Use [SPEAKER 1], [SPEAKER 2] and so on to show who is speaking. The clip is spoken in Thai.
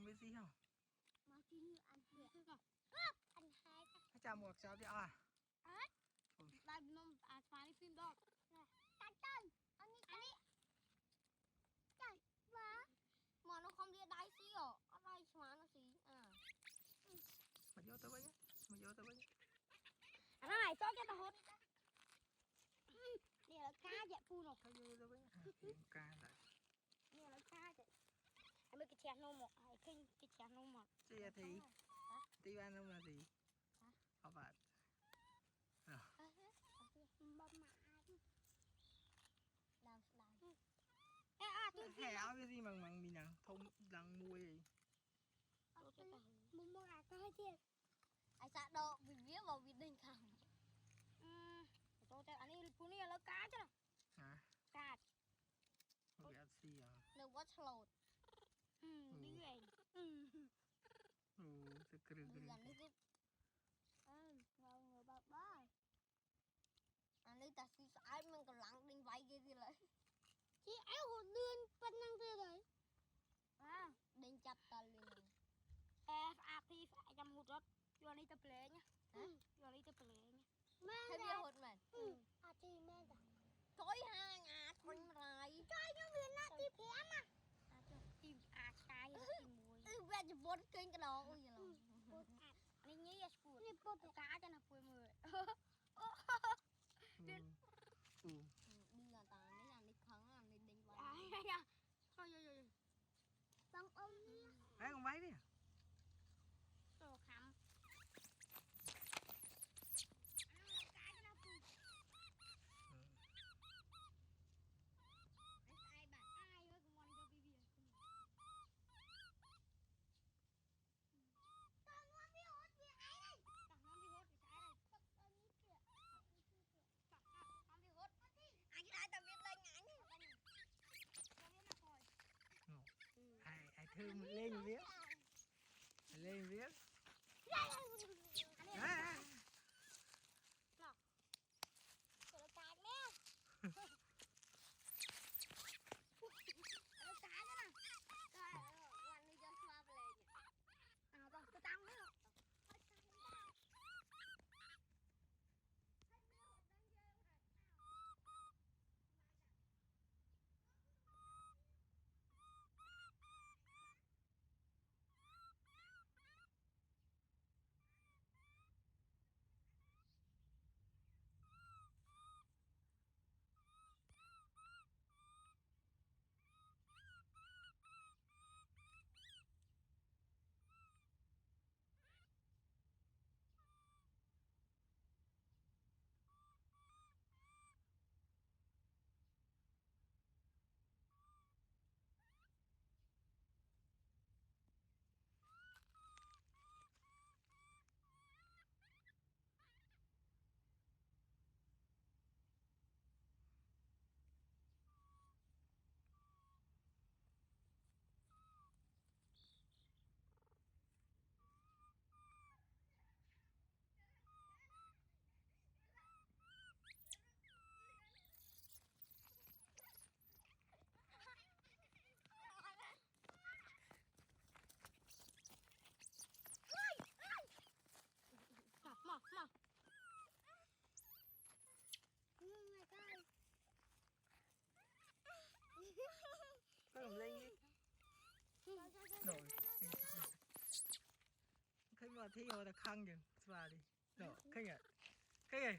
[SPEAKER 1] mới gì không
[SPEAKER 2] mà chỉ như ăn được ăn hai
[SPEAKER 1] ให้จ่าหมวกเช้าพี่อ่ะ
[SPEAKER 2] ได้นมปลาที่ฟิล์มดอกกันต้นอันนี้จัดวะหมอน้องคอมเรียได้สิอ๋ออะไรชมานะสิ
[SPEAKER 1] มาโยตัวไปเนี่ยมาโยตัวไปเนี่ย
[SPEAKER 2] อันนั้นไหนโจ๊กแกตะฮดเนี่ยแล้วก้าแยะปูหนอก
[SPEAKER 1] เขาโยตัวไปเนี่ยกาเลย
[SPEAKER 2] เนี่ยแล้วก้าแยะไอ้เมื่อกี้แชร์นมหมดไอ้ขึ้นกี้แชร์นมหมด
[SPEAKER 1] เจี๊ยทีตีบ้านน้องมาสิเอาบัตร
[SPEAKER 2] บะหมี่ดาวตัว
[SPEAKER 1] แห่เอาไปสิมังมีหนังทงดังมวย
[SPEAKER 2] มึงบอกอะไรก็ให้เทียบไอ้สะดอกวิวบอกวิวเดินข้างโตแต่อันนี้พวกนี้แล้วกาจ้ะ
[SPEAKER 1] ฮะ
[SPEAKER 2] กาด
[SPEAKER 1] โอเคสิอ่ะ
[SPEAKER 2] นึกว่าฉลดนี่เอง
[SPEAKER 1] โอ้จะกรึก
[SPEAKER 2] เดือนนี้สิเราเงยแบบบ้าอันนี้แต่สิไอ้มันกำลังดึงไว้กี่ทีเลยที่ไอ้หัวเดือนเป็นนั่งทีเลยดึงจับตาเลยอาพีไอ้จำหัวรถโยนนี่ตะเปลเนี่ยโยนนี่ตะเปลเนี่ยแม่เบี้ยหดเหมือนอาทีแม่จ้ะถอยห่างคนไรใช่ยังเวียนหน้าที่แพ้มาทีตายทีมวยเวทจะบดขึ้นกระดองอุ้ยเหรออันนี้ยี่สปูนี่ปุ๊บกาจะน่ะปุยมือ
[SPEAKER 1] อืม
[SPEAKER 2] đi là tà mấy anh đi khấn anh đi đánh quay thôi xong ôm đi
[SPEAKER 1] ấy con váy đi
[SPEAKER 2] đồ khăm
[SPEAKER 1] ai thương lên viết có đồng lên đi nổi khi mà thi hồi là khăn chừng và đi nổi khăn à cái gì